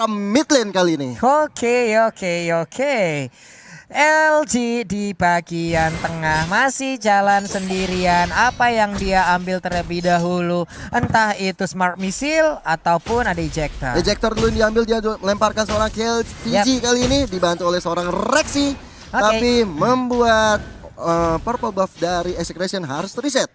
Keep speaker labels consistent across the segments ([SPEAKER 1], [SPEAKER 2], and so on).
[SPEAKER 1] arah mid lane kali ini.
[SPEAKER 2] Oke. LG di bagian tengah masih jalan sendirian. Apa yang dia ambil terlebih dahulu, entah itu smart missile ataupun ada ejector.
[SPEAKER 1] Ejector dulu yang diambil, dia melemparkan seorang KLVG kali ini dibantu oleh seorang Rexy. Tapi membuat purple buff dari Execration harus reset.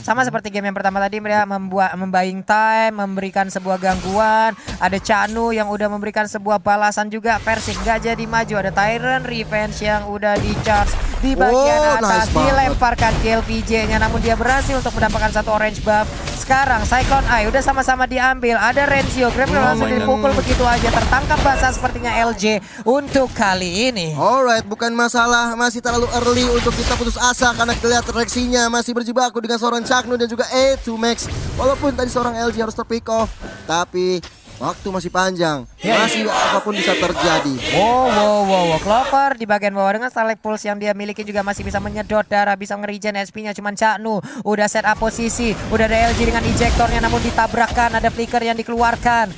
[SPEAKER 2] Sama seperti game yang pertama tadi, mereka membuying time, memberikan sebuah gangguan. Ada Chanu yang udah memberikan sebuah balasan juga. Persik gak jadi maju. Ada Tyrant Revenge yang udah di charge di bagian atas, dilemparkan KLVJ-nya, namun dia berhasil untuk mendapatkan satu orange buff. Sekarang Cyclone Eye udah sama-sama diambil. Ada Renzio, Gremlin langsung dipukul begitu aja. Tertangkap basah sepertinya LJ untuk kali ini.
[SPEAKER 1] Alright, bukan masalah, masih terlalu early untuk kita putus asa karena kita lihat Rexinya masih berjibaku dengan seorang Chaknu dan juga A2 Max. Walaupun tadi seorang LG harus terpick off, tapi waktu masih panjang, masih apapun bisa terjadi.
[SPEAKER 2] Wow. Clover di bagian bawah dengan Select Pulse yang dia miliki juga masih bisa menyedot darah, bisa nge-regen SP-nya. Cuman Chaknu udah set up posisi, udah ada LG dengan ejectornya, namun ditabrakkan, ada flicker yang dikeluarkan.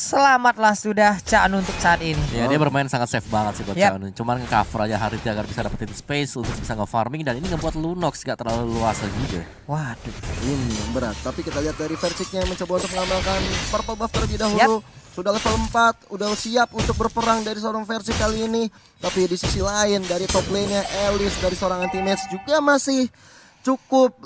[SPEAKER 2] Selamatlah sudah Chaknu untuk saat ini.
[SPEAKER 3] Ya, dia bermain sangat safe banget sih buat Chaknu. Cuman nge-cover aja Harith agar bisa dapetin space untuk bisa nge-farming, dan ini ngebuat Lunox gak terlalu luas juga.
[SPEAKER 2] Waduh,
[SPEAKER 1] ini berat. Tapi kita lihat dari Versiknya mencoba untuk mengamalkan purple buff terlebih dahulu. Sudah level 4, udah siap untuk berperang dari seorang Versik kali ini. Tapi di sisi lain dari top lane-nya Alice dari seorang anti-match juga masih cukup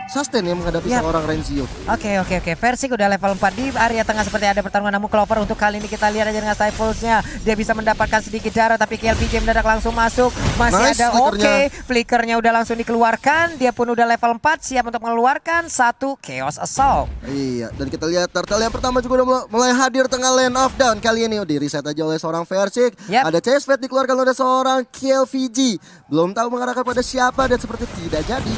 [SPEAKER 1] sustain ya menghadapi seorang Renzio.
[SPEAKER 2] Oke. Versik udah level 4 di area tengah seperti ada pertarungan, namun Clover untuk kali ini kita lihat aja dengan Stifles-nya. Dia bisa mendapatkan sedikit darah, tapi KLPJ mendadak langsung masuk. Masih ada flickernya udah langsung dikeluarkan. Dia pun udah level 4, siap untuk mengeluarkan satu Chaos Assault.
[SPEAKER 1] Iya, dan kita lihat turtle yang pertama juga udah mulai hadir tengah lane of down. Kali ini di reset aja oleh seorang Versik. Ada Chase Fate dikeluarkan oleh seorang KLVG. Belum tahu mengarahkan pada siapa dan seperti tidak jadi.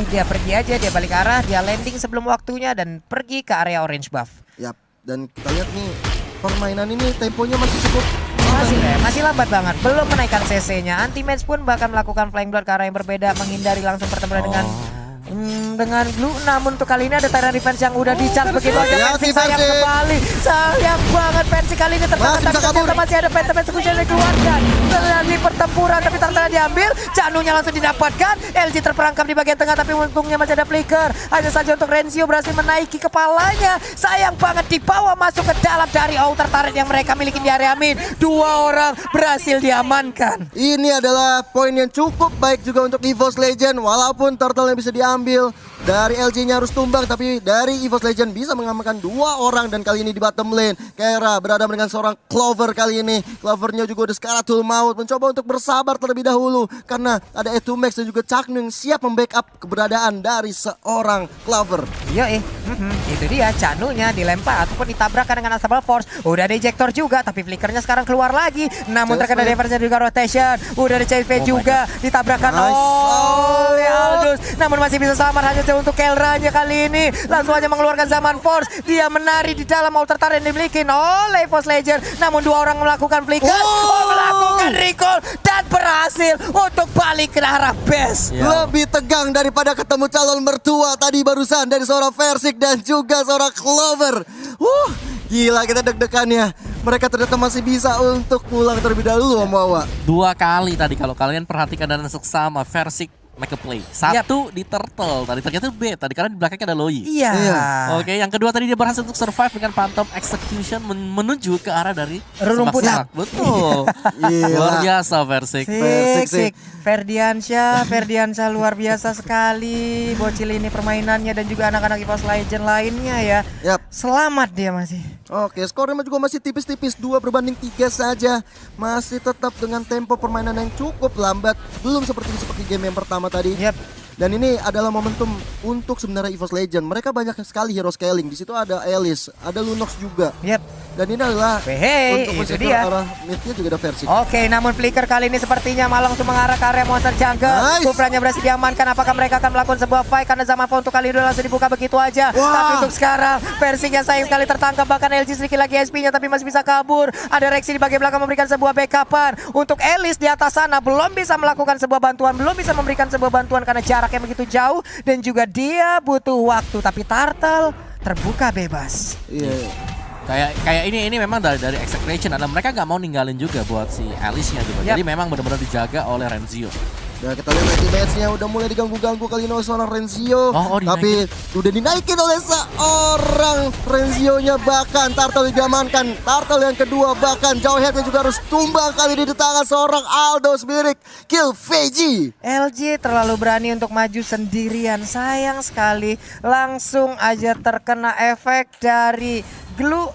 [SPEAKER 2] Dia pergi aja, dia balik arah, dia landing sebelum waktunya dan pergi ke area orange buff.
[SPEAKER 1] Dan kita lihat nih permainan ini temponya masih cukup
[SPEAKER 2] masih lambat banget, belum menaikkan CC-nya. Anti-match pun bahkan melakukan flying blood ke arah yang berbeda, menghindari langsung pertempuran dengan Blue. Namun untuk kali ini ada Tyrant Revenge yang udah di-charge begitu aja. Fancy sayang kembali, sayang banget Fancy kali ini tertahan, tapi ternyata masih ada Phantom Execution yang dikeluarkan. Terjadi pertempuran tapi Tartana diambil, Chaknunya langsung didapatkan. LG terperangkap di bagian tengah tapi untungnya masih ada flicker. Hanya saja untuk Renzio berhasil menaiki kepalanya. Sayang banget dibawa masuk ke dalam dari outer turret yang mereka miliki di area mid. 2 orang berhasil diamankan.
[SPEAKER 1] Ini adalah poin yang cukup baik juga untuk EVOS Legend. Walaupun turtle yang bisa diambil dari LG-nya harus tumbang, tapi dari EVOS Legend bisa mengamankan 2 orang. Dan kali ini di bottom lane Kera berada dengan seorang Clover kali ini. Clovernya juga udah Skaratul Maut, mencoba untuk bersabar terlebih dahulu karena ada E2 Max dan juga Chaknu yang siap membackup keberadaan dari seorang Clover.
[SPEAKER 2] Itu dia, Chaknunya dilempar ataupun ditabrakkan dengan Unstoppable Force. Udah ada ejector juga, tapi flickernya sekarang keluar lagi. Namun terkena diverse juga rotation. Udah ada CV juga ditabrakkan oleh Aldous. Namun masih bisa selamat hanya untuk Kelranya kali ini. Langsung aja mengeluarkan Zaman Force. Dia menari di dalam outer turret yang dimiliki oleh EVOS Legend. Namun 2 orang melakukan flicker, melakukan recall dan berhasil untuk balik ke arah base.
[SPEAKER 1] Lebih tegang daripada ketemu calon mertua tadi barusan dari seorang Versik dan juga seorang Clover. Gila kita deg-degannya. Mereka ternyata masih bisa untuk pulang terlebih dahulu membawa
[SPEAKER 3] 2 kali tadi kalau kalian perhatikan dan seksama Versik make a play. 1 di turtle tadi, ternyata B tadi karena di belakangnya ada Loi. Oke, yang kedua tadi dia berhasil untuk survive dengan Phantom Execution menuju ke arah dari
[SPEAKER 2] rumputan.
[SPEAKER 3] Betul. Luar biasa Versik.
[SPEAKER 2] Ferdiansyah luar biasa sekali. Bocil ini permainannya dan juga anak-anak EVOS Legend lainnya ya. Selamat dia masih.
[SPEAKER 1] Oke, skornya juga masih tipis-tipis 2-3 saja. Masih tetap dengan tempo permainan yang cukup lambat. Belum seperti game yang pertama tadi. Dan ini adalah momentum untuk sebenarnya EVOS Legend. Mereka banyak sekali hero scaling. Di situ ada Alice, ada Lunox juga. Dan ini adalah untuk
[SPEAKER 2] itu dia.
[SPEAKER 1] Arah midnya juga ada Versik.
[SPEAKER 2] Oke, namun flicker kali ini sepertinya malah langsung mengarah ke area monster jungle. Kufranya berhasil diamankan. Apakah mereka akan melakukan sebuah fight? Karena Zaman Force untuk kali ini langsung dibuka begitu aja. Tapi untuk sekarang Versik yang sayang sekali tertangkap. Bahkan LG sedikit lagi SP-nya tapi masih bisa kabur. Ada Rexy di bagian belakang memberikan sebuah backupan. Untuk Alice di atas sana belum bisa melakukan sebuah bantuan. Belum bisa memberikan sebuah bantuan karena jaraknya begitu jauh. Dan juga dia butuh waktu. Tapi Turtle terbuka bebas.
[SPEAKER 3] Kayak ini memang dari Execration, mereka nggak mau ninggalin juga buat si Alice-nya gitu. Jadi memang benar-benar dijaga oleh Renzio.
[SPEAKER 1] Nah, kita lihat lagi match-nya udah mulai diganggu-ganggu kali ini oleh seorang Renzio. Tapi udah dinaikin oleh seorang Renzio-nya, bahkan Turtle diamankan. Turtle yang kedua, bahkan Jawhead-nya juga harus tumbang kali ini di tangan seorang Aldo Spirit. Kill Veggie.
[SPEAKER 2] LG terlalu berani untuk maju sendirian. Sayang sekali langsung aja terkena efek dari glue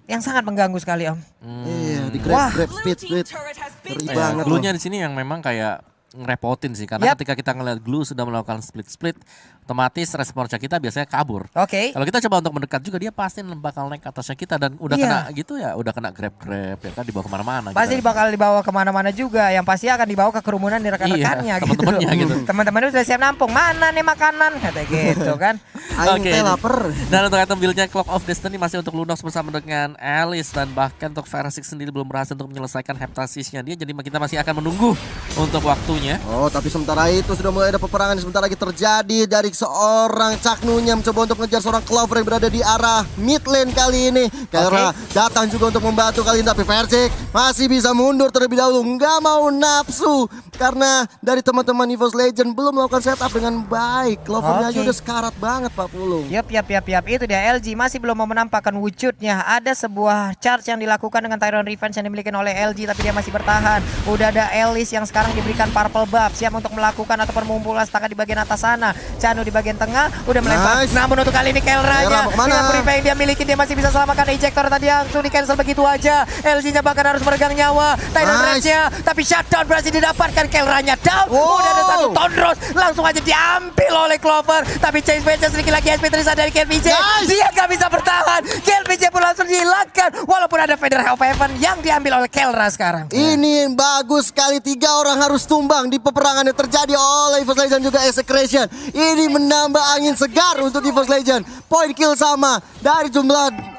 [SPEAKER 2] yang sangat mengganggu sekali, Om.
[SPEAKER 1] Iya, di grab speed. Ngeri banget.
[SPEAKER 3] Glue-nya di sini yang memang kayak ngerepotin sih, karena ketika kita ngeliat Glue sudah melakukan split, otomatis responsnya kita biasanya kabur. Kalau kita coba untuk mendekat juga, dia pasti bakal naik ke atasnya kita dan udah kena gitu ya, udah kena grab ya kan, dibawa kemana-mana.
[SPEAKER 2] Pasti bakal dibawa kemana-mana juga, yang pasti akan dibawa ke kerumunan di rekan-rekannya
[SPEAKER 3] teman-temannya gitu.
[SPEAKER 2] Teman-temannya udah siap nampung, mana nih makanan, kata gitu kan.
[SPEAKER 1] Aing lapar.
[SPEAKER 3] Dan untuk item build-nya Clock of Destiny masih untuk Lunox bersama dengan Alice, dan bahkan untuk Versik sendiri belum berhasil untuk menyelesaikan heptasisnya dia, jadi kita masih akan menunggu untuk waktunya.
[SPEAKER 1] Oh, tapi sementara itu sudah mulai ada peperangan sebentar lagi terjadi dari seorang Caknunya mencoba untuk mengejar seorang Clover yang berada di arah mid lane kali ini. Karena datang juga untuk membantu kali ini, tapi Versik masih bisa mundur terlebih dahulu, nggak mau nafsu karena dari teman-teman EVOS Legend belum melakukan setup dengan baik. Clovernya aja udah sekarat banget Pak Pulung.
[SPEAKER 2] Yap, itu dia. LG masih belum mau menampakkan wujudnya. Ada sebuah charge yang dilakukan dengan Tyrant Revenge yang dimiliki oleh LG, tapi dia masih bertahan. Udah ada Alice yang sekarang diberikan purple buff, siap untuk melakukan atau permumpulan staka di bagian atas sana. Chanu di bagian tengah udah melempar. Namun untuk kali ini Kelranya dengan purify yang dia miliki, dia masih bisa selamatkan ejector tadi langsung di cancel begitu aja. LG-nya bahkan harus meregang nyawa. Tyrant Revenge-nya, tapi shutdown berhasil didapatkan. Kelranya down. Udah ada satu Tondros langsung aja diambil oleh Clover, tapi Chase Bench sedikit lagi SP tersisa dari KLPJ. Dia gak bisa bertahan. KLPJ pun langsung dihilangkan, walaupun ada Feather of Heaven yang diambil oleh Kelra sekarang.
[SPEAKER 1] Ini bagus sekali, 3 orang harus tumbang di peperangan yang terjadi oleh EVOS Legend juga Execration. Ini menambah angin segar untuk EVOS Legend. Point kill sama, dari jumlah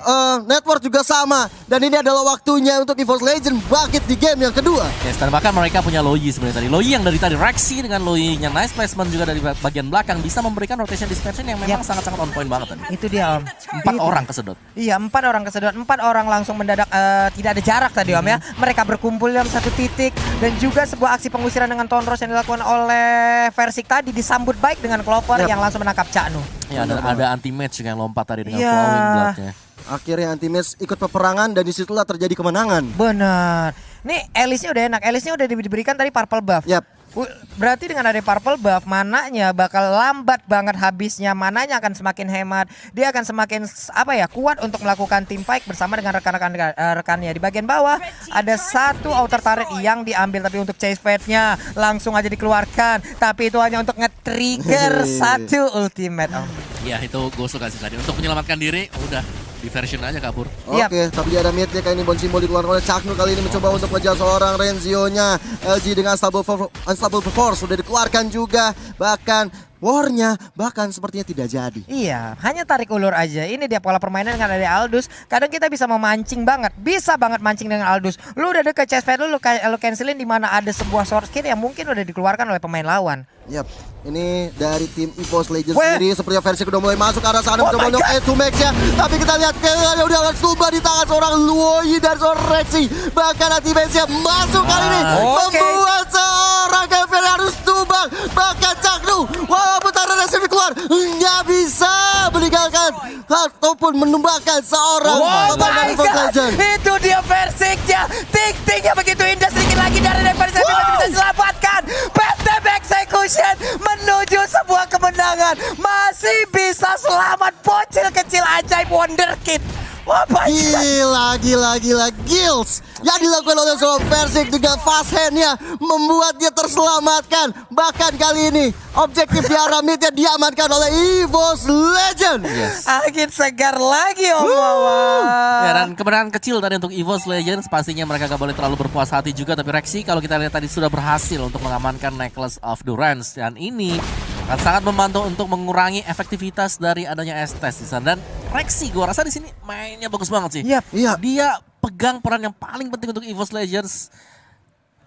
[SPEAKER 1] network juga sama, dan ini adalah waktunya untuk EVOS Legend bangkit di game yang kedua.
[SPEAKER 3] Yes, dan bahkan mereka punya Loyi sebenarnya tadi. Loyi yang dari tadi Rexy dengan Loyi-nya nice placement juga dari bagian belakang bisa memberikan rotation dispersion yang memang sangat-sangat on point banget tadi.
[SPEAKER 2] Itu dia, Om.
[SPEAKER 3] 4 orang kesedot.
[SPEAKER 2] Iya, 4 orang kesedot. 4 orang langsung mendadak tidak ada jarak tadi, Om ya. Mereka berkumpul dalam satu titik, dan juga sebuah aksi pengusiran dengan Tondros yang dilakukan oleh Versik tadi disambut baik dengan Clover yang langsung menangkap Caknu.
[SPEAKER 3] Ya, ada anti-match yang lompat tadi dengan flowing blood-nya.
[SPEAKER 1] Akhirnya anti-match ikut peperangan dan disitulah terjadi kemenangan.
[SPEAKER 2] Benar. Nih Alice-nya udah enak. Alice-nya udah diberikan tadi purple buff. Berarti dengan ada purple buff, mananya bakal lambat banget habisnya. Mananya akan semakin hemat. Dia akan semakin kuat untuk melakukan team fight bersama dengan rekannya. Di bagian bawah ada satu outer turret yang diambil, tapi untuk chase fate-nya langsung aja dikeluarkan. Tapi itu hanya untuk nge-trigger satu ultimate.
[SPEAKER 3] Ya, itu gue suka sih tadi. Untuk menyelamatkan diri, udah diversion aja kabur.
[SPEAKER 1] Oke, tapi dia ada mid-nya kayak ini. Bon Simbol dikeluarkan oleh Caknu kali ini mencoba untuk mengejar seorang Renzio-nya. LG dengan Unstoppable Force sudah dikeluarkan juga. Bahkan war-nya sepertinya tidak jadi.
[SPEAKER 2] Iya, hanya tarik ulur aja. Ini dia pola permainan dengan dari Aldous. Kadang kita bisa memancing banget. Bisa banget mancing dengan Aldous. Lu udah deket chest fade lu cancelin di mana ada sebuah sword skill yang mungkin udah dikeluarkan oleh pemain lawan.
[SPEAKER 1] Yap, ini dari tim EVOS Legends sendiri sepertinya versi udah mulai masuk ke arah sana mencoba untuk to max-nya. Tapi kita lihat kayaknya udah akan tumbang di tangan seorang Luoyi dan seorang Rexy. Bahkan anti-match-nya masuk kali ini membuat seorang Kevin harus tumbang. Bahkan Caknu walaupun Tyrant Revenge keluar nggak bisa meninggalkan ataupun menumbangkan seorang pemain EVOS Legends.
[SPEAKER 2] Itu dia Versik-nya. Ting-tingnya begitu indah, sedikit lagi dari Versik masih bisa diselamatkan. PTB Execution menuju sebuah kemenangan. Masih bisa selamat, bocil kecil ajaib wonderkid. Wah,
[SPEAKER 1] gila Gills yang dilakukan oleh seorang Versik dengan fast hand-nya membuat dia terselamatkan. Bahkan kali ini objektif di arah mid-nya diamankan oleh EVOS Legend.
[SPEAKER 2] Angin segar lagi, Om.
[SPEAKER 3] Ya, dan kemenangan kecil tadi untuk EVOS Legends. Pastinya mereka gak boleh terlalu berpuas hati juga. Tapi Rexy kalau kita lihat tadi sudah berhasil untuk mengamankan Necklace of Durance. Dan ini akan sangat membantu untuk mengurangi efektivitas dari adanya Estes di sana. Dan Rexy gue rasa di sini mainnya bagus banget sih.
[SPEAKER 1] Iya.
[SPEAKER 3] Dia pegang peran yang paling penting untuk EVOS Legends.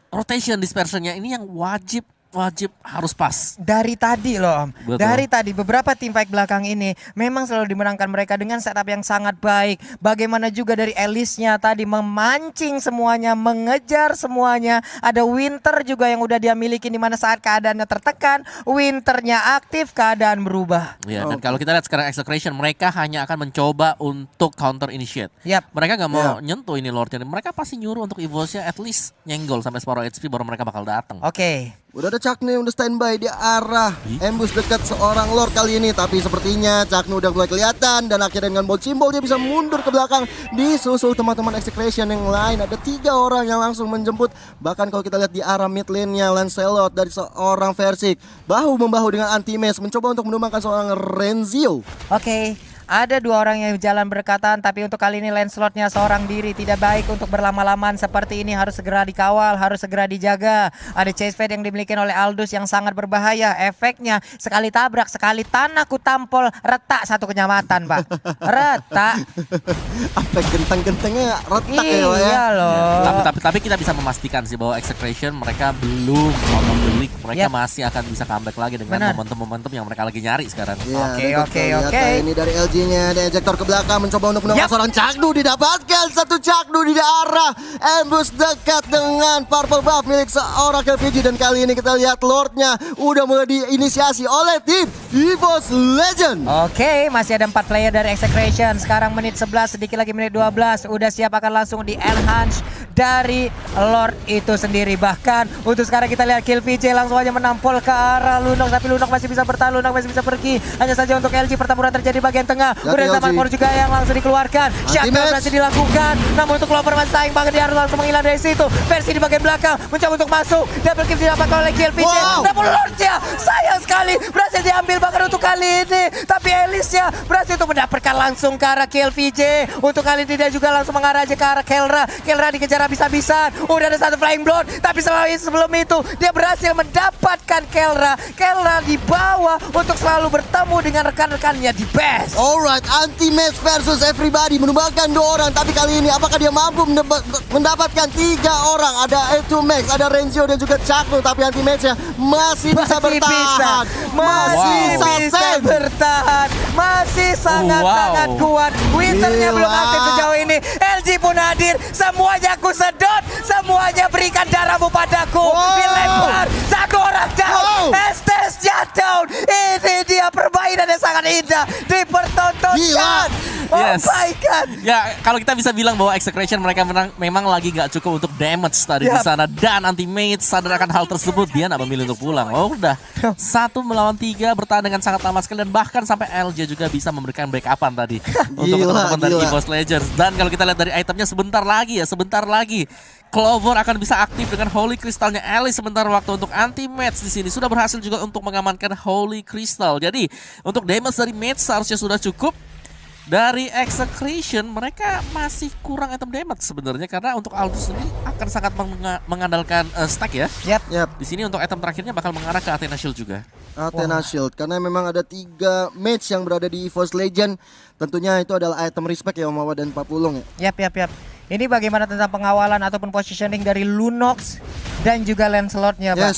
[SPEAKER 3] Rotation dispersionnya ini yang wajib wajib harus pas.
[SPEAKER 2] Dari tadi loh Om.
[SPEAKER 3] Betul.
[SPEAKER 2] Dari tadi beberapa tim fight belakang ini memang selalu dimenangkan mereka dengan setup yang sangat baik. Bagaimana juga dari Elisnya tadi memancing semuanya, mengejar semuanya. Ada Winter juga yang udah dia miliki di mana saat keadaannya tertekan, Winternya aktif, keadaan berubah.
[SPEAKER 3] Ya, dan kalau kita lihat sekarang Execration, mereka hanya akan mencoba untuk counter initiate.
[SPEAKER 2] Yap.
[SPEAKER 3] Mereka nggak mau nyentuh ini Lordnya. Mereka pasti nyuruh untuk Evosnya at least nyenggol sampai separuh HP baru mereka bakal datang.
[SPEAKER 2] Oke.
[SPEAKER 1] Udah ada Caknu udah standby di arah ambush dekat seorang Lord kali ini. Tapi sepertinya Caknu udah mulai kelihatan. Dan akhirnya dengan bolt simbol dia bisa mundur ke belakang. Disusul teman-teman Execration yang lain. Ada 3 orang yang langsung menjemput. Bahkan kalau kita lihat di arah mid lane-nya Lancelot dari seorang Versik. Bahu-membahu dengan Anti-Mage mencoba untuk menumbangkan seorang Renzio.
[SPEAKER 2] Oke. Ada 2 orang yang jalan berdekatan, tapi untuk kali ini Lancelotnya seorang diri. Tidak baik untuk berlama-lamaan seperti ini, harus segera dikawal, harus segera dijaga. Ada chase fade yang dimiliki oleh Aldous yang sangat berbahaya. Efeknya sekali tabrak, sekali tanah ku tampol, retak satu kecamatan Pak. Retak.
[SPEAKER 1] Efek genteng-gentengnya retak ya Pak ya.
[SPEAKER 2] Iya loh.
[SPEAKER 3] Tapi kita bisa memastikan sih bahwa Execration mereka belum out of the league. Mereka masih akan bisa comeback lagi dengan momentum-momentum yang mereka lagi nyari sekarang.
[SPEAKER 2] Oke.
[SPEAKER 1] Ini dari LG-nya, ada ejector ke belakang mencoba untuk menemukan seorang Caknu. Didapatkan satu Caknu di arah ambush dekat dengan purple buff milik seorang KVG. Dan kali ini kita lihat Lordnya udah mulai diinisiasi oleh tim EVOS Legend.
[SPEAKER 2] Oke, masih ada 4 player dari Execration. Sekarang menit 11, sedikit lagi menit 12. Udah siap akan langsung di enhance dari Lord itu sendiri. Bahkan untuk sekarang kita lihat Kill VJ langsung aja menampol ke arah Lunok. Tapi Lunok masih bisa bertahan, Lunok masih bisa pergi. Hanya saja untuk LG pertempuran terjadi bagian tengah. Udah zaman Mor juga yang langsung dikeluarkan. Shutdown masih dilakukan. Namun untuk Clover masih saing banget, dia harus langsung menghilang dari situ. Versi di bagian belakang mencoba untuk masuk. Double kill didapatkan oleh Kill VJ. Namun Lordnya sayang sekali berhasil diambil bahkan untuk kali ini. Tapi Elisnya berhasil untuk mendapatkan langsung ke arah Kill VJ. Untuk kali ini dia juga langsung mengarah aja ke arah Kelra. Kelra dikejar habis-habisan. Udah ada satu Flying Blood. Tapi sebelum itu dia berhasil mendapatkan Kelra. Kelra di bawah untuk selalu bertemu dengan rekan-rekannya di base.
[SPEAKER 1] Alright, Anti-Mage versus everybody menumbangkan 2 orang. Tapi kali ini apakah dia mampu mendapatkan 3 orang? Ada A2Max, ada Renzio dan juga Caknu. Tapi Anti-Mage-nya masih bisa bertahan.
[SPEAKER 2] Masih bisa bertahan. Masih sangat-sangat kuat. Winternya belum aktif sejauh ini. LG pun hadir. Semuanya aku sedot. Semuanya berikan darahmu padaku. Dilempar. 1 orang down. Estes jatuh. Ini dia permainan yang sangat indah. Dipertontonkan. Oh my God.
[SPEAKER 3] Ya, kalau kita bisa bilang bahwa Execration mereka memang lagi gak cukup untuk damage tadi di sana. Dan Anti-Mage sadar akan hal tersebut, dia gak memilih untuk pulang. Oh udah, 1 melawan 3 bertahan dengan sangat lama sekali. Dan bahkan sampai LJ juga bisa memberikan backupan tadi untuk teman-teman dari EVOS Legends. Dan kalau kita lihat dari itemnya sebentar lagi Clover akan bisa aktif dengan Holy Crystalnya Alice. Sebentar waktu untuk Anti-Mage di sini sudah berhasil juga untuk mengamankan Holy Crystal. Jadi untuk damage dari Mage seharusnya sudah cukup. Dari Execration mereka masih kurang item damage sebenarnya, karena untuk Aldous ini akan sangat mengandalkan stack ya.
[SPEAKER 1] Yap.
[SPEAKER 3] Di sini untuk item terakhirnya bakal mengarah ke Athena Shield juga.
[SPEAKER 1] Athena Shield, karena memang ada 3 mage yang berada di EVOS Legend. Tentunya itu adalah item respect ya Om Awa dan Pak Pulung ya.
[SPEAKER 2] Yap. Ini bagaimana tentang pengawalan ataupun positioning dari Lunox dan juga Lancelotnya Pak.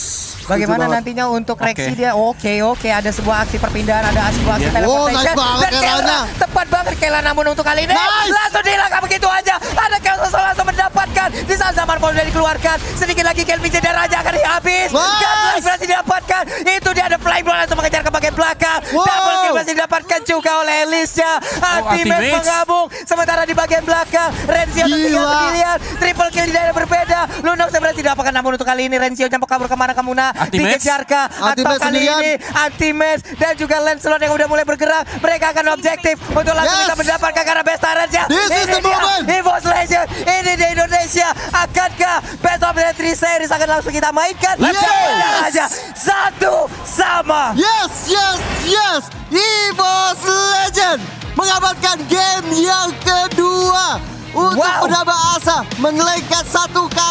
[SPEAKER 2] Bagaimana nantinya untuk reaksi dia? Oke, ada sebuah aksi perpindahan, ada sebuah aksi teleportation. Dan Kelra, tepat banget Kelra, namun untuk kali ini langsung dihilangkan begitu aja. Ada Kelra langsung mendapatkan di saat zaman Paul sudah dikeluarkan. Sedikit lagi Kelvin dan Raja akan dihabis. Dan berhasil didapatkan. Itu dia ada Flying Blood langsung mengejar ke bagian belakang. Double kill berhasil didapatkan juga oleh Elisnya. Anti-Mage menggabung. Sementara di bagian belakang Renzio tinggal sendirian. Triple kill di daerah berbeda. Lunox berhasil didapatkan, namun untuk kali ini Renzio jampak kabur kemana Kamuna. Dikejar kah? Atau kali ini Anti-Mage dan juga Lancelot yang udah mulai bergerak. Mereka akan objektif untuk langsung bisa mendapatkan karena best talentnya. Ini dia EVOS Legend. Ini di Indonesia. Akankah Best of the 3 series akan langsung kita mainkan? Aja 1-1.
[SPEAKER 1] Yes. EVOS Legend mengamankan game yang kedua untuk menambah asa, mengelengkan 1 kaki